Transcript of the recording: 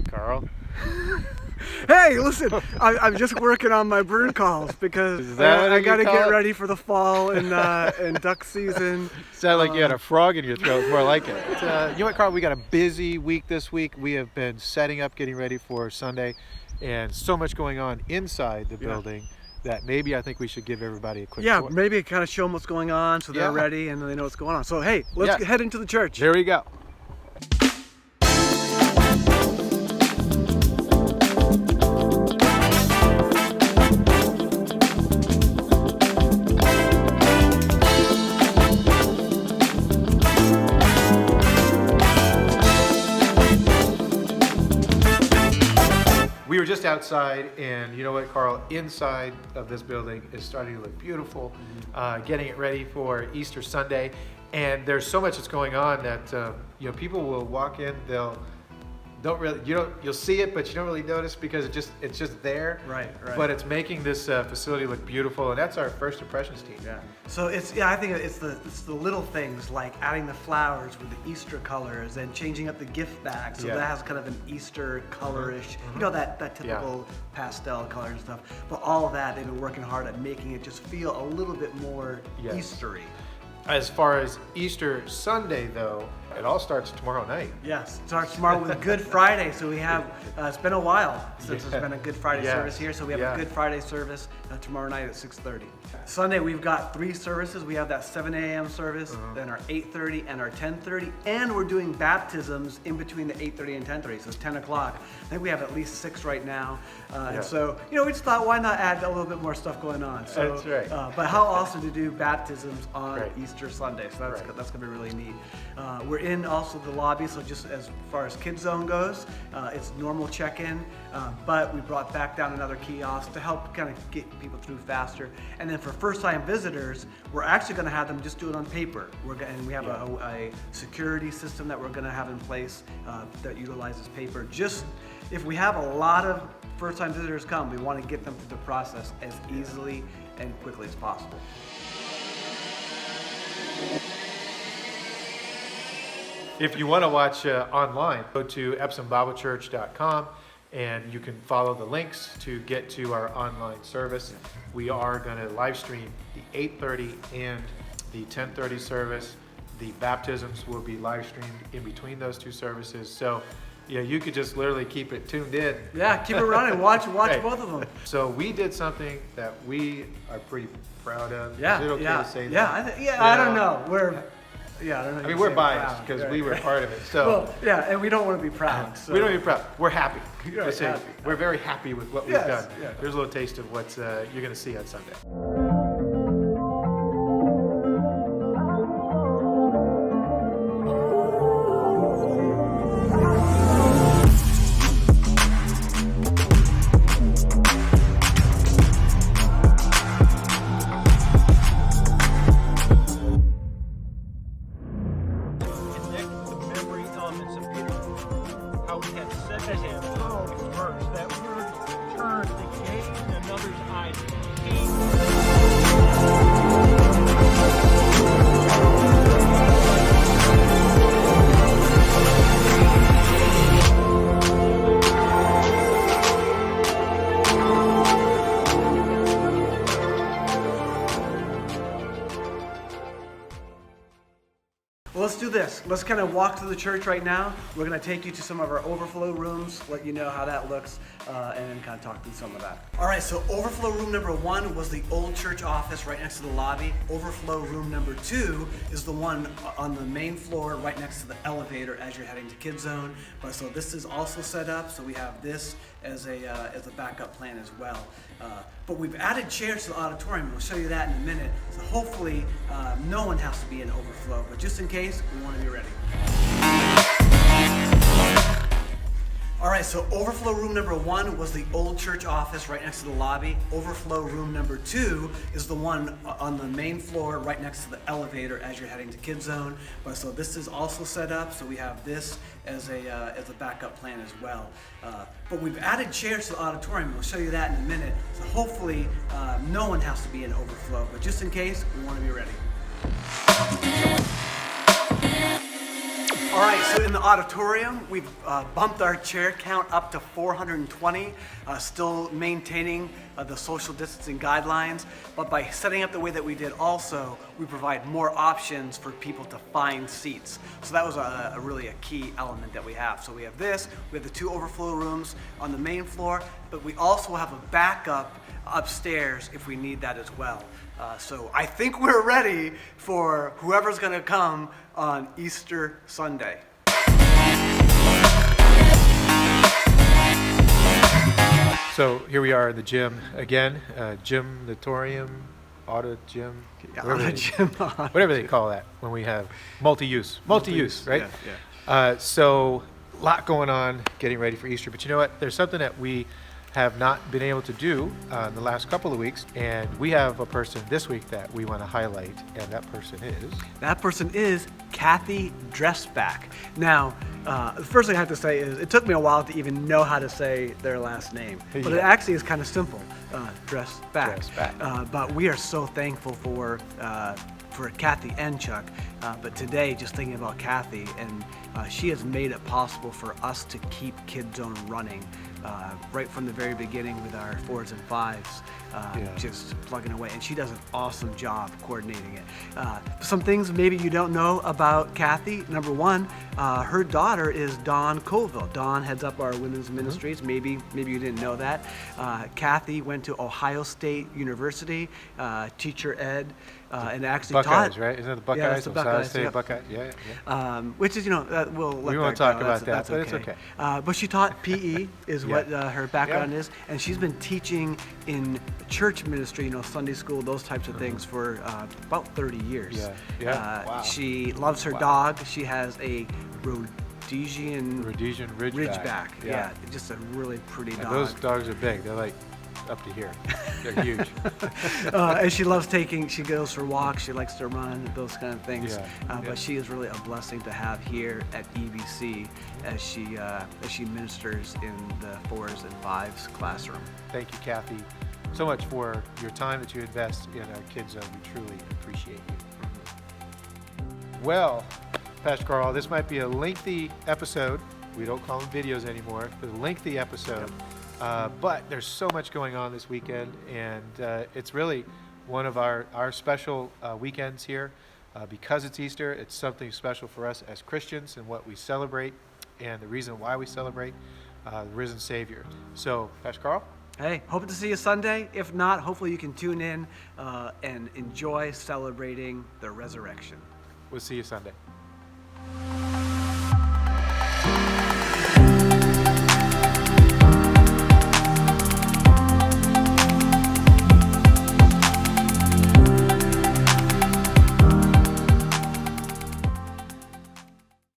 Carl? Hey, listen, I'm just working on my bird calls because I got to get ready for the fall and duck season. Sound like you had a frog in your throat, more like it. You know what, Carl, we got a busy week this week. We have been setting up, getting ready for Sunday, and so much going on inside the building that maybe I think we should give everybody a quick tour. Maybe kind of show them what's going on so they're ready and they know what's going on. So hey, let's head into the church. There we go. We were just outside, and you know what, Carl? Inside of this building is starting to look beautiful, getting it ready for Easter Sunday. And there's so much that's going on that people will walk in, you'll see it, but you don't really notice because it's just there. Right. But it's making this facility look beautiful, and that's our first impressions team. Yeah. So I think it's the little things like adding the flowers with the Easter colors and changing up the gift bag so that has kind of an Easter colorish, that typical pastel color and stuff. But all of that, they've been working hard at making it just feel a little bit more Eastery. As far as Easter Sunday, though, it all starts tomorrow night. Yes, it starts tomorrow with Good Friday. So we have, it's been a while since there's been a Good Friday service here. So we have a Good Friday service tomorrow night at 6:30. Sunday, we've got 3 services. We have that 7 a.m. service, then our 8:30 and our 10:30. And we're doing baptisms in between the 8:30 and 10:30. So it's 10 o'clock. I think we have at least 6 right now. And so, we just thought, why not add a little bit more stuff going on? So, that's right. But how awesome to do baptisms on Easter Sunday. So that's going to be really neat. We're in also the lobby, so just as far as Kids Zone goes, it's normal check-in, but we brought back down another kiosk to help kind of get people through faster. And then for first-time visitors, we're actually going to have them just do it on paper. And we have a security system that we're going to have in place that utilizes paper. Just if we have a lot of first-time visitors come, we want to get them through the process as easily and quickly as possible. If you want to watch online, go to EpsomBibleChurch.com and you can follow the links to get to our online service. We are going to live stream the 8:30 and the 10:30 service. The baptisms will be live streamed in between those 2 services. So you could just literally keep it tuned in. Yeah, keep it running. Watch both of them. So we did something that we are pretty proud of. Yeah, Is it okay to say that? I don't know. I don't know. I mean, we're biased because we were part of it. So and we don't want to be proud. So. We don't want to be proud. We're happy. Happy. We're very happy with what we've done. Yeah. There's a little taste of what you're going to see on Sunday. Let's do this. Let's kind of walk through the church right now. We're going to take you to some of our overflow rooms, let you know how that looks, and then kind of talk through some of that. All right, so overflow room number 1 was the old church office right next to the lobby. Overflow room number 2 is the one on the main floor right next to the elevator as you're heading to Kids Zone. But so this is also set up, so we have this as a backup plan as well. But we've added chairs to the auditorium. We'll show you that in a minute. So hopefully no one has to be in overflow, but just in case, we want to be ready. All right, so overflow room number 1 was the old church office right next to the lobby. Overflow room number 2 is the one on the main floor right next to the elevator as you're heading to Kids Zone. But so this is also set up, so we have this as a backup plan as well. But we've added chairs to the auditorium. We'll show you that in a minute. So hopefully no one has to be in overflow, but just in case, we want to be ready. All right, so in the auditorium, we've bumped our chair count up to 420, still maintaining the social distancing guidelines. But by setting up the way that we did also, we provide more options for people to find seats. So that was really a key element that we have. So we have this, we have the 2 overflow rooms on the main floor, but we also have a backup upstairs if we need that as well. So I think we're ready for whoever's going to come on Easter Sunday. So here we are in the gym again, gymnatorium, auto gym, whatever they call that when we have multi-use, right? Yeah. So a lot going on getting ready for Easter, but you know what? There's something that we have not been able to do in the last couple of weeks, and we have a person this week that we want to highlight, and that person is Kathy Dressback. Now, the first thing I have to say is it took me a while to even know how to say their last name, but it actually is kind of simple, Dressback. But we are so thankful for Kathy and Chuck, but today just thinking about Kathy, and she has made it possible for us to keep Kids Zone running right from the very beginning with our 4s and 5s, just plugging away, and she does an awesome job coordinating it. Some things maybe you don't know about Kathy. Number 1, her daughter is Dawn Colville. Dawn heads up our women's ministries. Maybe you didn't know that. Kathy went to Ohio State University, teacher ed, and actually Buckeyes, taught. right? Isn't it the Buckeyes? Yeah, it's the Buckeyes. State Yep. Buckeyes. Yeah. Which is, we'll let We that won't talk go. about that, That's but it's okay. But she taught PE, is what her background Yeah. is, and she's been teaching in church ministry, Sunday school, those types of things for about 30 years. Yeah. Wow. She loves her dog. She has a Rhodesian Ridgeback. Yeah, just a really pretty dog. And those dogs are big. They're like up to here. They're huge. And she loves she goes for walks, she likes to run, those kind of things. Yeah. But she is really a blessing to have here at EBC as she ministers in the 4s and 5s classroom. Thank you, Kathy, so much for your time that you invest in our Kids Zone. We truly appreciate you. Well, Pastor Carl, this might be a lengthy episode. We don't call them videos anymore. It's a lengthy episode. But there's so much going on this weekend, and it's really one of our special weekends here. Because it's Easter, it's something special for us as Christians and what we celebrate, and the reason why we celebrate the risen Savior. So, Pastor Carl? Hey, hoping to see you Sunday. If not, hopefully you can tune in and enjoy celebrating the resurrection. We'll see you Sunday.